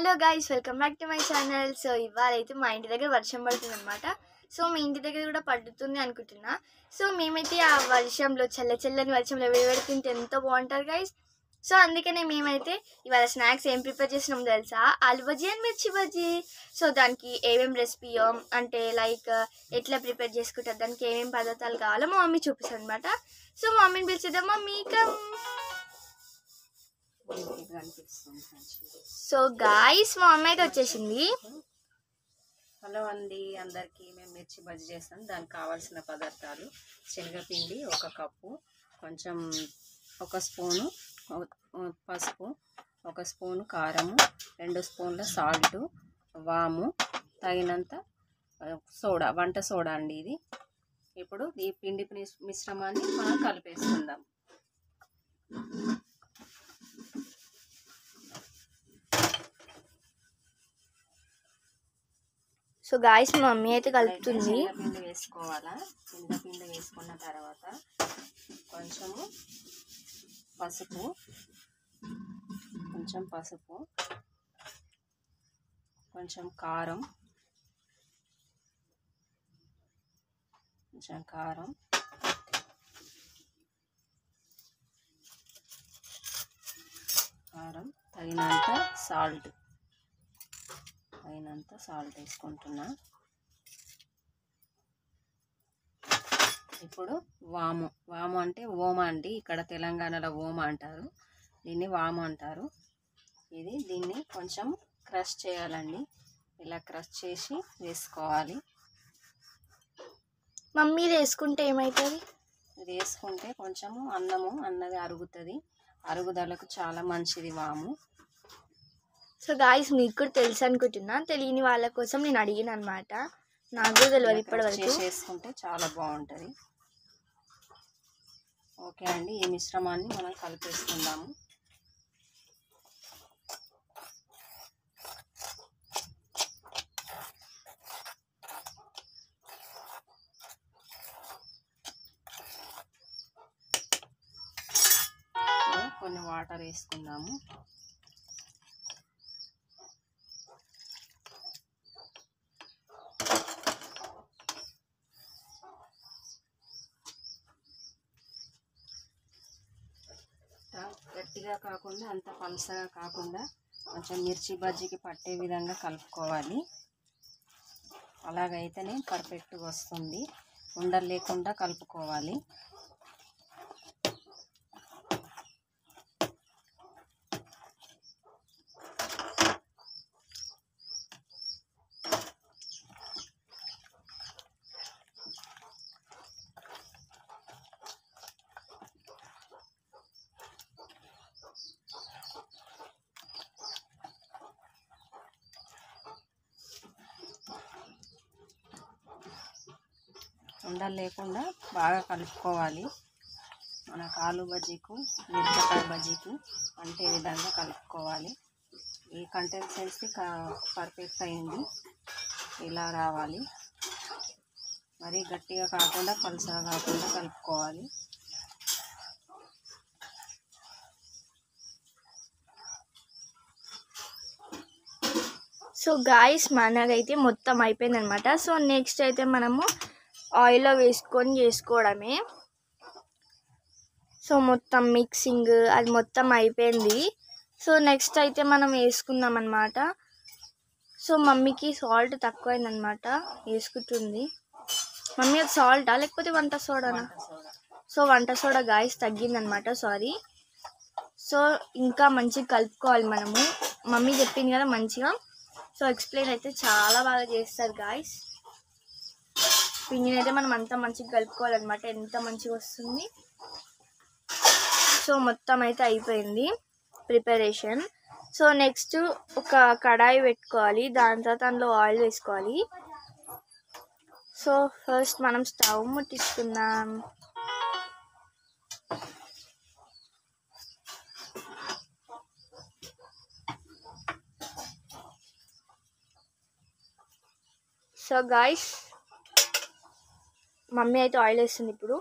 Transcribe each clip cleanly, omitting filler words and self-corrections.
Hello guys, welcome back to my channel. So ఇవాళ అయితే మా ఇంటి దగ్గర వర్షం పడుతుంది అనమాట. సో మీ ఇంటి దగ్గర కూడా పడుతుంది అనుకుంటున్నా. సో మేమైతే ఆ వర్షంలో చల్లని వర్షంలో వేడి తింటే ఎంతో బాగుంటుంది గైస్. సో అందుకనే మేమైతే ఇవాళ స్నాక్స్ ఏం ప్రిపేర్ చేసినాం తెలుసా? ఆలు బజ్జీ అండ్ మిర్చి బజ్జీ. సో దానికి ఏమేమి రెసిపీయో అంటే లైక్ ఎట్లా ప్రిపేర్ చేసుకుంటారు, దానికి ఏమేమి పదార్థాలు కావాలో మా మమ్మీ చూపిస్తుంది అనమాట. సో మా మమ్మీని పిలిచేద్దాం. Mummy come. సో గాయ్స్, మా అమ్మ అయితే వచ్చేసింది. హలో అండి అందరికీ. మేము మిర్చి బజ్జీ చేస్తాం. దానికి కావాల్సిన పదార్థాలు: శనగపిండి 1 కప్పు, కొంచెం 1 స్పూను పసుపు, 1 స్పూను కారము, 2 స్పూన్ల సాల్టు, వాము, తగినంత సోడా, వంట సోడా అండి ఇది. ఇప్పుడు ఈ పిండి మిశ్రమాన్ని మనం కలిపేసుకుందాం. సో గాయ్స్, మా మమ్మీ అయితే కలుపుతుంది. శనగపిండి వేసుకోవాలా. శనగపిండి వేసుకున్న తర్వాత కొంచెము పసుపు, కొంచెం కారం, తగినంత సాల్ట్ వేసుకుంటున్నా. ఇప్పుడు వాము అంటే ఓమ అండి. ఇక్కడ తెలంగాణలో ఓమ అంటారు, దీన్ని వాము అంటారు. దీన్ని కొంచెం క్రష్ చేయాలండి. ఇలా క్రష్ చేసి వేసుకోవాలి. మమ్మీ వేసుకుంటే ఏమవుతుంది? ఇది వేసుకుంటే కొంచెము అన్నది అరుగుతుంది. అరుగుదలకు చాలా మంచిది వాము. సో గాయ్స్, మీకు కూడా తెలుసు అనుకుంటున్నా. తెలియని వాళ్ళ కోసం నేను అడిగిన అనమాట. నాకు కూడా తెలియదు ఇప్పటివరకు. చేసుకుంటే చాలా బాగుంటుంది. ఓకే అండి, ఈ మిశ్రమాన్ని మనం కలిపేసుకుందాము. కొన్ని వాటర్ వేసుకుందాము. గట్టిగా కాకుండా అంత పలసగా కాకుండా కొంచెం మిర్చి బజ్జీకి పట్టే విధంగా కలుపుకోవాలి. అలాగైతేనే పర్ఫెక్ట్గా వస్తుంది. ఉండలు లేకుండా కలుపుకోవాలి. ఉండలు లేకుండా బాగా కలుపుకోవాలి. మనకు ఆలు బజ్జీకు, మిరపకాయ బజ్జీకి అంటే విధంగా కలుపుకోవాలి. ఈ కన్సిస్టెన్సీ పర్ఫెక్ట్ అయింది. ఇలా రావాలి. మరీ గట్టిగా కాకుండా పలుసగా కాకుండా కలుపుకోవాలి. సో గాయ్స్, మనకైతే మొత్తం అయిపోయింది అనమాట. సో నెక్స్ట్ అయితే మనము ఆయిల్లో వేసుకొని చేసుకోవడమే. సో మొత్తం మిక్సింగ్ అది మొత్తం అయిపోయింది. సో నెక్స్ట్ అయితే మనం వేసుకుందాం అనమాట. సో మమ్మీకి సాల్ట్ తక్కువైందనమాట, వేసుకుంటుంది. మమ్మీ అది సాల్టా లేకపోతే వంట సోడానా? సో వంట సోడా గాయ్స్ తగ్గిందనమాట, సారీ. సో ఇంకా మంచిగా కలుపుకోవాలి మనము. మమ్మీ చెప్పింది కదా మంచిగా. సో ఎక్స్ప్లెయిన్ అయితే చాలా బాగా చేస్తారు గాయ్స్. పిండిని అయితే మనం అంతా మంచిగా కలుపుకోవాలన్నమాట. ఎంత మంచిగా వస్తుంది. సో మొత్తం అయితే అయిపోయింది ప్రిపరేషన్. సో నెక్స్ట్ ఒక కడాయి పెట్టుకోవాలి. దాని తర్వాత అందులో ఆయిల్ వేసుకోవాలి. సో ఫస్ట్ మనం స్టవ్ ముట్టించుకుందాం. సో గాయ్స్, మమ్మీ అయితే ఆయిల్ వేస్తుంది ఇప్పుడు.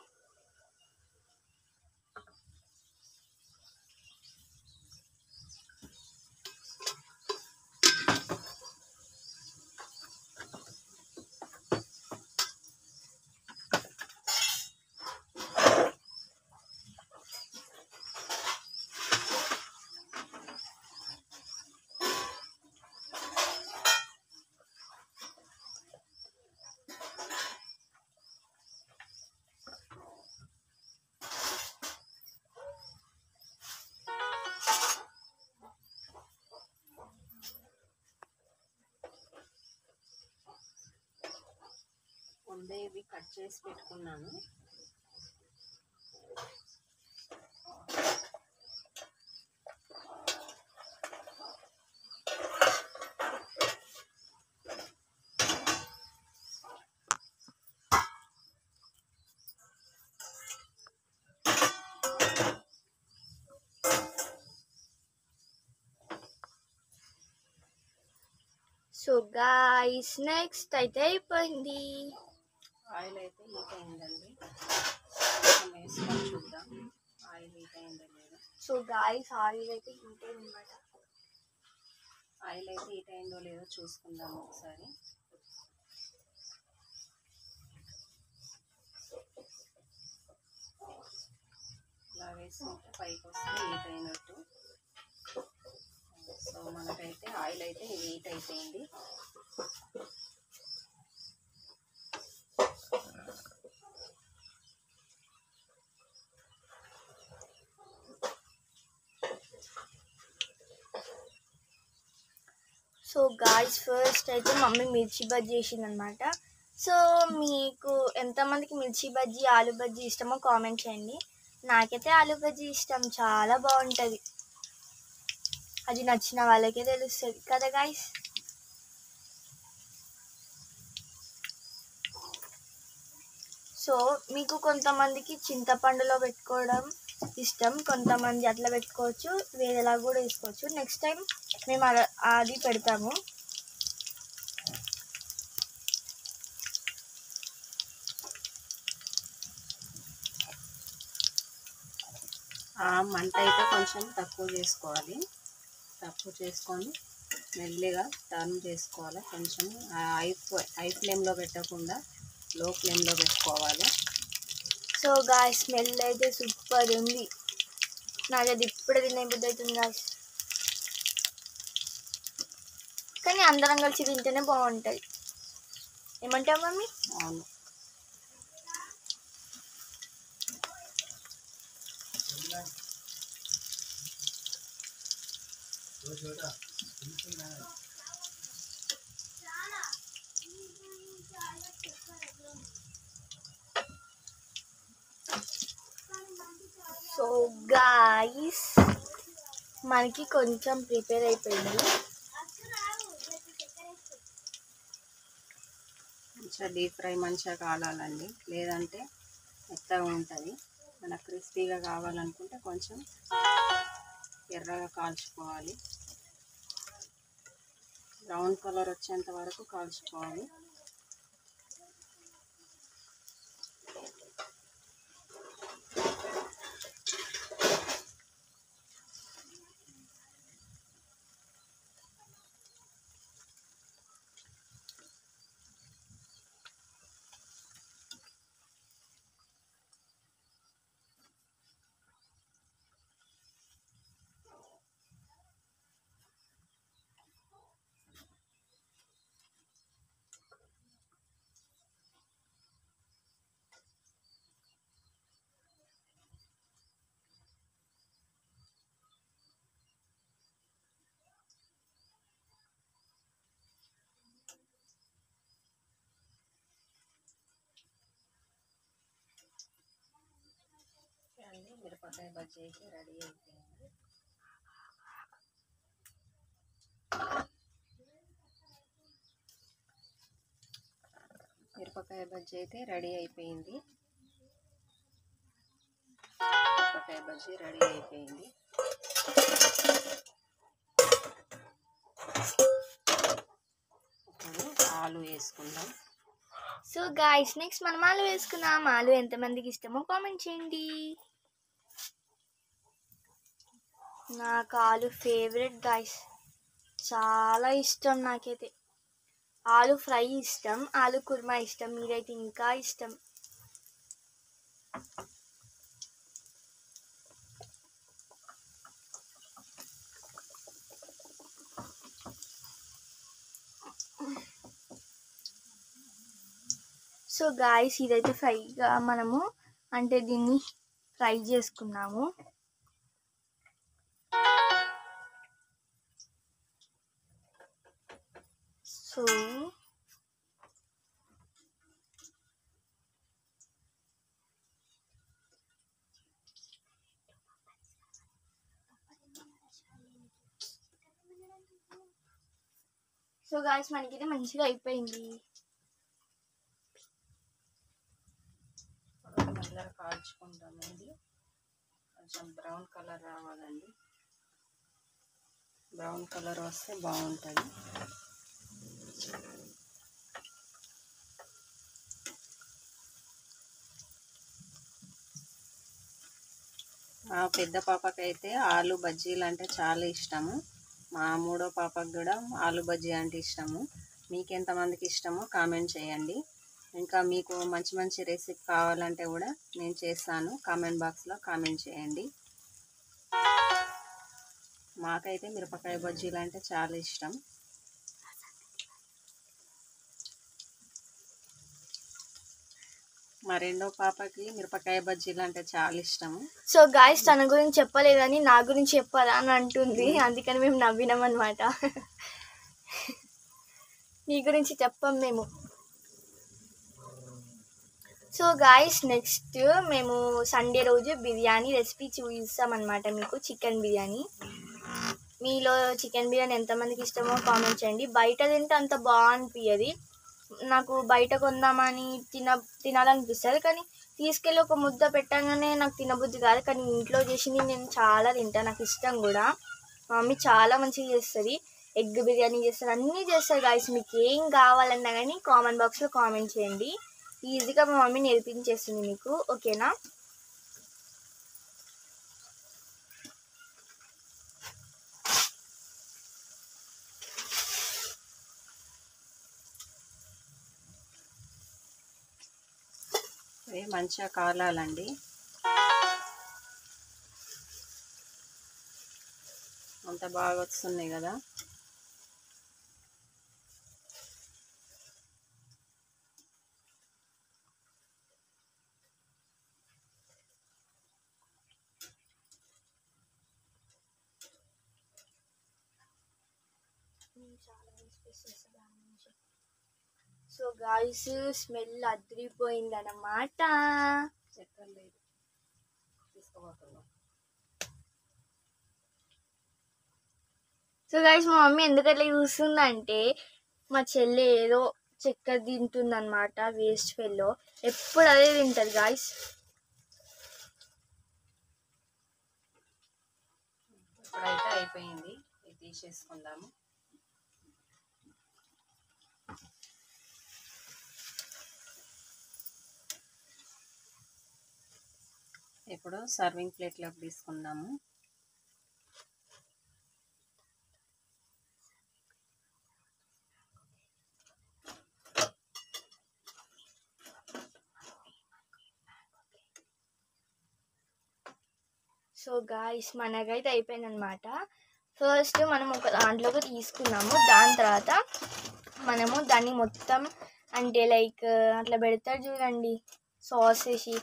ముందే ఇవి కట్ చేసి పెట్టుకున్నాను. సో గాయ్స్ నెక్స్ట్ అయితే అయిపోయింది. ఆయిల్ అయితే హీట్ అయిందండి. కొంచెం వేసుకొని చూద్దాం ఆయిల్ హీట్ అయిందో లేదో. సో గాయ్స్ ఆయిల్ అయితే హీట్ అయిందన్నమాట. ఆయిల్ అయితే హీట్ అయిందో లేదో చూసుకుందాం ఒకసారి. ఇలా వేసుకుంటే పైకి వస్తే హీట్ అయినట్టు. సో మనకైతే ఆయిల్ అయితే హీట్ అయిపోయింది. సో గాయ్స్ ఫస్ట్ అయితే మమ్మీ మిర్చి బజ్జీ చేసిందనమాట. సో మీకు ఎంతమందికి మిర్చి బజ్జీ ఆలు బజ్జీ ఇష్టమో కామెంట్ చేయండి. నాకైతే ఆలు బజ్జీ ఇష్టం, చాలా బాగుంటుంది. అది నచ్చిన వాళ్ళకే తెలుస్తుంది కదా గాయ్స్. సో మీకు కొంతమందికి చింతపండులో పెట్టుకోవడం ఇష్టం, కొంతమంది అట్లా పెట్టుకోవచ్చు, వేరేలా కూడా వేసుకోవచ్చు. నెక్స్ట్ టైం మేము అది పెడతాము. మంట అయితే కొంచెం తక్కువ చేసుకోవాలి. తక్కువ చేసుకొని మెల్లిగా టర్న్ చేసుకోవాలి. కొంచెం హై ఫ్లేమ్లో పెట్టకుండా లో ఫ్లేమ్లో పెట్టుకోవాలి. సో గాయ్స్ స్మెల్ అయితే సూపర్ ఉంది. నాకు అది ఇప్పుడే తినే బుద్ధి అవుతుంది గాయ్స్. కానీ అందరం కలిసి తింటేనే బాగుంటుంది. ఏమంటావు మమ్మీ? అవును. సో గాయ్స్ మనకి కొంచెం ప్రిపేర్ అయిపోయింది. మంచిగా డీప్ ఫ్రై మంచిగా కాలాలండి, లేదంటే మెత్తగా ఉంటుంది. మనకు క్రిస్పీగా కావాలనుకుంటే కొంచెం ఎర్రగా కాల్చుకోవాలి. బ్రౌన్ కలర్ వచ్చేంత వరకు కాల్చుకోవాలి. మిరపకాయ బజ్జీ అయితే రెడీ అయిపోయింది. మిరపకాయ బజ్జీ అయితే రెడీ అయిపోయింది. మిరపకాయ బజ్జీ రెడీ అయిపోయింది. ఇప్పుడు ఆలు వేసుకుందాం. సో గాయ్స్ నెక్స్ట్ మనం ఆలు వేసుకుందాం. ఆలు ఎంతమందికి ఇష్టమో కామెంట్ చేయండి. నాకు ఆలు ఫేవరెట్ గాయ్స్, చాలా ఇష్టం నాకైతే. ఆలు ఫ్రై ఇష్టం, ఆలు కుర్మా ఇష్టం, మీరైతే ఇంకా ఇష్టం. సో గాయ్స్ ఇదైతే ఫ్రైగా మనము అంటే దీన్ని ఫ్రై చేసుకున్నాము. సో సో గాయస్ మనకి ఇది మంచిగా అయిపోయింది. మెల్లగా కాల్చుకుంటాము. ఇది కొంచెం బ్రౌన్ కలర్ రావాలండి. బ్రౌన్ కలర్ వస్తే బాగుంటుంది. మా పెద్ద పాపకైతే ఆలు బజ్జీలు అంటే చాలా ఇష్టము. మా మూడో పాపకు కూడా ఆలు బజ్జీ అంటే ఇష్టము. మీకు ఎంతమందికి ఇష్టమో కామెంట్ చేయండి. ఇంకా మీకు మంచి మంచి రెసిపీ కావాలంటే కూడా నేను చేస్తాను. కామెంట్ బాక్స్లో కామెంట్ చేయండి. మాకైతే మిరపకాయ బజ్జీలు అంటే చాలా ఇష్టం. మా రెండో పాపకి మిరపకాయ బజ్జీలు అంటే చాలా ఇష్టము. సో గాయస్ తన గురించి చెప్పలేదని నా గురించి చెప్పాలా అని అంటుంది. అందుకని మేము నవ్వినాం అనమాట. నీ గురించి చెప్పాం మేము. సో గాయస్ నెక్స్ట్ మేము సండే రోజు బిర్యానీ రెసిపీ చూపిస్తామన్నమాట మీకు. చికెన్ బిర్యానీ. మీలో చికెన్ బిర్యానీ ఎంతమందికి ఇష్టమో కామెంట్ చేయండి. బయట తింటే అంత బాగనిపించదు. నాకు బయట కొందామని తినాలనిపిస్తుంది, కానీ తీసుకెళ్ళి ఒక ముద్ద పెట్టగానే నాకు తినబుద్ధి కాదు. కానీ ఇంట్లో చేసింది నేను చాలా తింటాను, నాకు ఇష్టం కూడా. మా మమ్మీ చాలా మంచిగా చేస్తుంది. ఎగ్ బిర్యానీ చేస్తుంది, అన్నీ చేస్తుంది గాయస్. మీకు ఏం కావాలన్నా కానీ కామెంట్ బాక్స్లో కామెంట్ చేయండి. ఈజీగా మా మమ్మీ నేర్పించేస్తుంది మీకు, ఓకేనా? ఇవి మంచిగా కాలాలండి. అంత బాగా వస్తున్నాయి కదా. సో గాయస్ స్మెల్ అదిరిపోయింది అన్నమాట. సో గాయస్ మా మమ్మీ ఎందుకట్లా చూస్తుందంటే మా చెల్లి ఏదో చక్కెర తింటుంది అనమాట. వేస్ట్ ఫెల్లో ఎప్పుడు అదే తింటుంది గాయస్. ఇప్పుడైతే అయిపోయింది, ఇది తీసేసుకుందాము. ఇప్పుడు సర్వింగ్ ప్లేట్లోకి తీసుకుందాము. సో గాయస్ మనకైతే అయిపోయింది అనమాట. ఫస్ట్ మనం ఒక దాంట్లోకి తీసుకున్నాము. దాని తర్వాత మనము దాన్ని మొత్తం అంటే లైక్ అట్లా పెడతారు చూడండి, సాస్ వేసి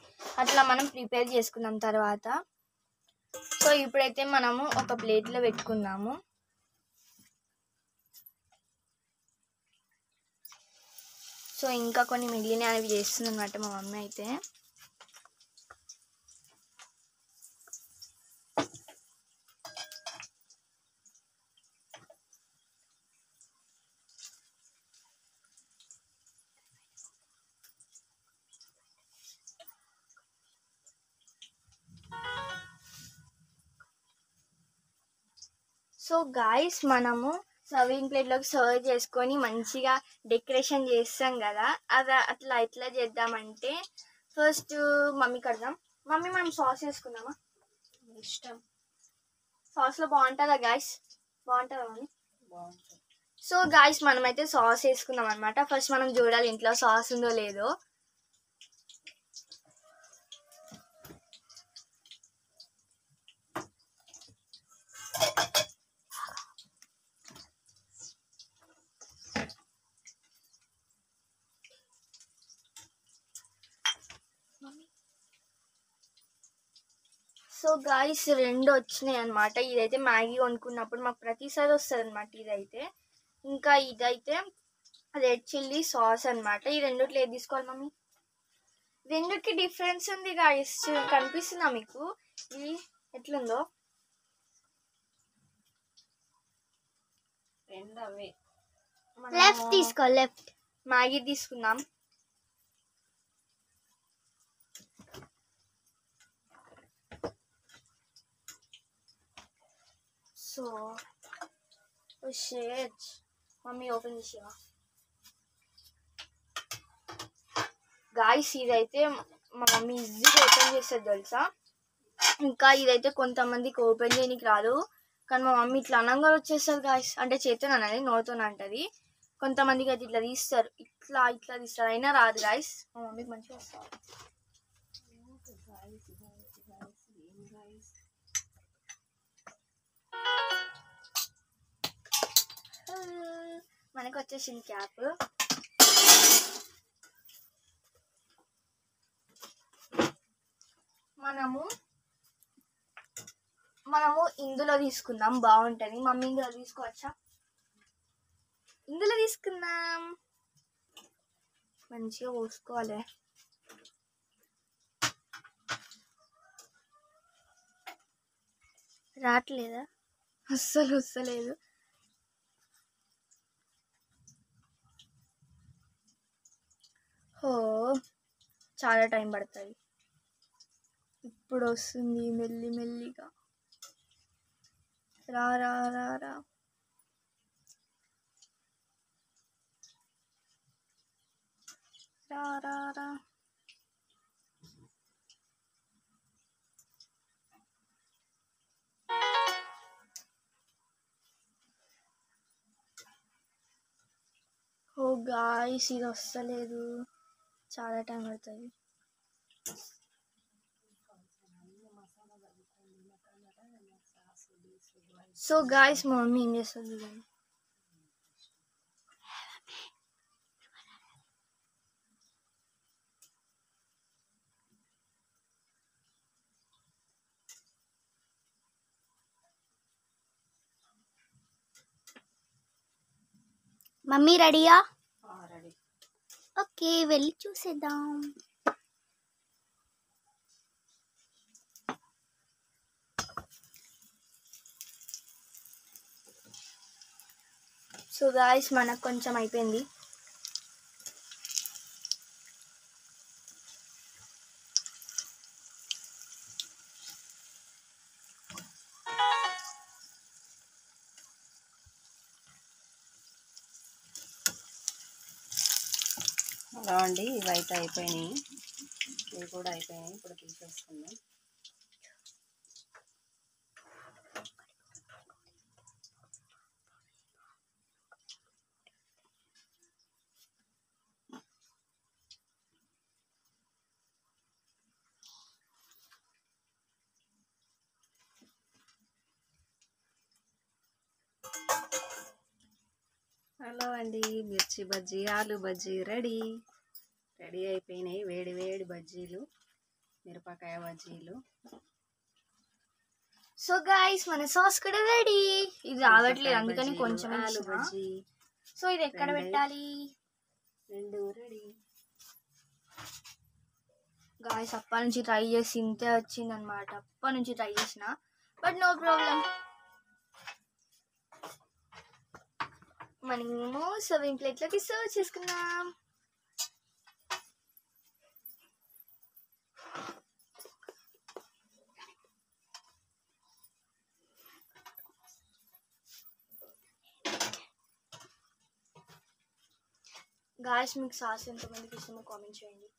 అట్లా మనం ప్రిపేర్ చేసుకున్నాం తర్వాత. సో ఇప్పుడైతే మనము ఒక ప్లేట్లో పెట్టుకుందాము. సో ఇంకా కొన్ని మిగిలిన అవి చేస్తుంది అనమాట మా మమ్మీ అయితే. సో గాయస్ మనము సర్వింగ్ ప్లేట్లోకి సర్వ్ చేసుకొని మంచిగా డెకరేషన్ చేస్తాం కదా, అది అట్లా ఎట్లా చేద్దామంటే ఫస్ట్ మమ్మీ కడదాం. మమ్మీ మనం సాస్ వేసుకుందామా? ఇష్టం. సాస్లో బాగుంటుందా గాయస్? బాగుంటుందా మమ్మీ? బాగుంటుంది. సో గాయస్ మనమైతే సాస్ వేసుకుందాం అనమాట. ఫస్ట్ మనం చూడాలి ఇంట్లో సాస్ ఉందో లేదో. సో గాయస్ 2 వచ్చినాయి అనమాట. ఇదైతే మ్యాగీ కొనుక్కున్నప్పుడు మాకు ప్రతిసారి వస్తుంది అనమాట ఇదైతే. ఇంకా ఇదైతే రెడ్ చిల్లీ సాస్ అనమాట. ఈ రెండిట్లో ఏది తీసుకోవాలి మమ్మీ? రెండిటికి డిఫరెన్స్ ఉంది గాయస్, కనిపిస్తుందా మీకు ఇది ఎట్లుందో? రెండు అవే లెఫ్ట్ తీసుకో, లెఫ్ట్. మ్యాగీ తీసుకుందాం. సో షేట్ మమ్మీ ఓపెన్ చేసేవా గాయ్స్? ఇదైతే మా మమ్మీ ఈజీగా ఓపెన్ చేస్తుంది తెలుసా. ఇంకా ఇదైతే కొంతమందికి ఓపెన్ చేయడానికి రాదు, కానీ మా మమ్మీ ఇట్లా అనంగా వచ్చేస్తుంది గాయ్స్. అంటే చేతోనని నోరుతోనే అంటది. కొంతమందికి అయితే ఇట్లా తీస్తారు, ఇట్లా ఇట్లా తీస్తారు, అయినా రాదు గాయ్స్. మా మమ్మీకి మంచిగా వస్తుంది. మనకు వచ్చేసింది క్యాప్. మనము ఇందులో తీసుకుందాం, బాగుంటుంది. మమ్మీ ఇందులో తీసుకోవచ్చా? ఇందులో తీసుకుందాం. మంచిగా పోసుకోవాలి. రావట్లేదా? అస్సలు వస్తలేదు. ఓ చాలా టైం పడుతుంది. ఇప్పుడు వస్తుంది మెల్లి మెల్లిగా. రా రా రా రా. రా రా రా. ఓ గాయ్స్ ఇది వస్తలేదు, చాలా టైం పడుతుంది. సో గాయ్స్ మా మమ్మీ ఏం చేస్తుంది చూడండి. మమ్మీ రెడీయా? రెడీ. ఓకే వెళ్ళి చూసేద్దాం. సో గాయ్స్ మనకు కొంచెం అయిపోయింది. అలా అండి, ఇవైతే అయిపోయినాయి, ఇవి కూడా అయిపోయినాయి. ఇప్పుడు తీసేసుకుందాం. హలో అండి, మిర్చి బజ్జీ, ఆలు బజ్జీ రెడీ అయిపోయినాయి. వేడి వేడి బజ్జీలు, మిరపకాయ బజ్జీలు. సో గాయ్స్ మన సాస్ కూడా రెడీ. ఇది రావట్లేదు అందుకని కొంచెం ఆలు బజ్జీ. సో ఇది ఎక్కడ పెట్టాలి? రెండు రెడీ. గాయ్స్ అప్పటి నుంచి ట్రై చేసి ఇంతే వచ్చింది అనమాట. అప్పటి నుంచి ట్రై చేసిన, బట్ నో ప్రాబ్లం. మనము సర్వింగ్ ప్లేట్లోకి సర్వ్ చేసుకున్నాం. గాయ్స్ మీకు సాస్ ఎంతమందికి ఇష్టమో కామెంట్ చేయండి.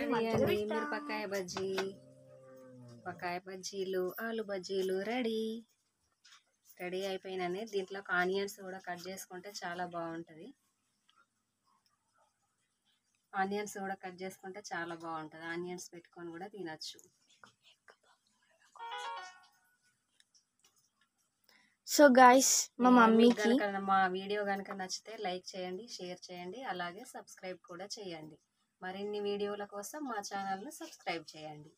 మిరపకాయ బజ్జీ, వంకాయ బజ్జీలు, ఆలు బజ్జీలు రెడీ అయిపోయినాయి. దీంట్లో ఆనియన్స్ కూడా కట్ చేసుకుంటే చాలా బాగుంటుంది. ఆనియన్స్ పెట్టుకొని కూడా తినచ్చు. సో గాయ్స్ మా మమ్మీకి మా వీడియో కనుక నచ్చితే లైక్ చేయండి, షేర్ చేయండి, అలాగే సబ్స్క్రైబ్ కూడా చేయండి. మరిన్ని వీడియోల కోసం మా ఛానల్ను సబ్స్క్రైబ్ చేయండి.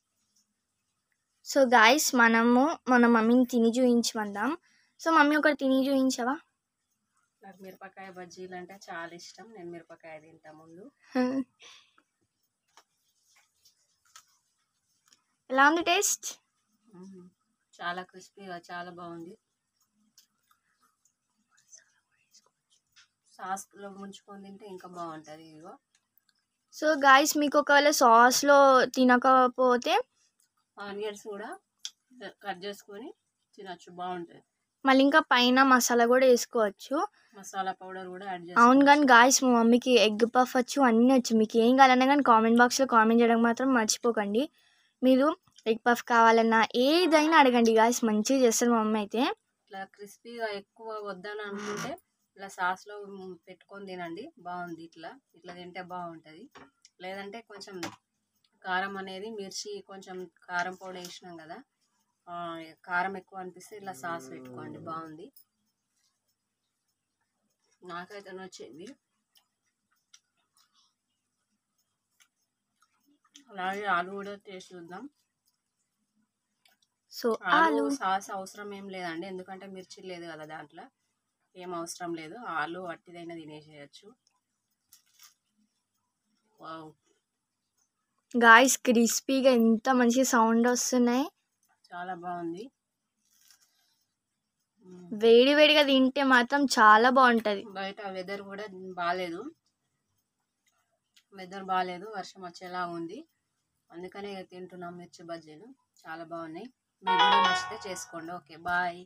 సో గాయ్స్ మనము మన మమ్మీని తిని చూపించమందాం. సో మమ్మీ ఒకటి తిని చూపించవా? నాకు మిరపకాయ బజ్జీలు అంటే చాలా ఇష్టం. నేను మిరపకాయ తింటా ముందు. ఎలా ఉంది టేస్ట్? చాలా క్రిస్పీగా చాలా బాగుంది. సాస్లో ముంచుకొని తింటే ఇంకా బాగుంటుంది. ఇదిగో సో గాయస్, మీకు ఒకవేళ సాస్లో తినకపోతే ఆనియన్స్ కూడా కట్ చేసుకొని తినచ్చు, బాగుంటుంది. మళ్ళీ ఇంకా పైన మసాలా కూడా వేసుకోవచ్చు. మసాలా పౌడర్ కూడా యాడ్ అవును, కానీ చేసుకోవచ్చు. గాయస్ మా మమ్మీకి ఎగ్ పఫ్ వచ్చు, అన్నీ వచ్చు. మీకు ఏం కావాలన్నా కానీ కామెంట్ బాక్స్లో కామెంట్ చేయడం మాత్రం మర్చిపోకండి. మీరు ఎగ్ పఫ్ కావాలన్నా ఏదైనా అడగండి గాయస్, మంచిగా చేస్తారు మా మమ్మీ అయితే. ఇట్లా క్రిస్పీగా ఎక్కువ వద్దని అనుకుంటే ఇలా సాస్లో పెట్టుకొని తినండి, బాగుంది. ఇట్లా తింటే బాగుంటుంది. లేదంటే కొంచెం కారం అనేది, మిర్చి కొంచెం కారం పౌడర్ వేసినాం కదా, కారం ఎక్కువ అనిపిస్తే ఇలా సాస్ పెట్టుకోండి, బాగుంది. నాకైతే నచ్చింది. అలాగే ఆలు కూడా టేస్ట్ చూద్దాం. సో ఆలు సాస్ అవసరం ఏం లేదండి, ఎందుకంటే మిర్చి లేదు కదా దాంట్లో, ఏం అవసరం లేదు. ఆలు అట్టిదైనా తినేసేయచ్చు. వావ్ గాయస్, క్రిస్పీగా ఎంత మంచి సౌండ్ వస్తున్నాయి, చాలా బాగుంది. వేడి వేడిగా తింటే మాత్రం చాలా బాగుంటుంది. బయట వెదర్ కూడా బాగాలేదు, వర్షం వచ్చేలా ఉంది. అందుకనే తింటున్నాం మిర్చి బజ్జీలు, చాలా బాగున్నాయి. మీకు కూడా నచ్చితే చేసుకోండి. Okay, bye.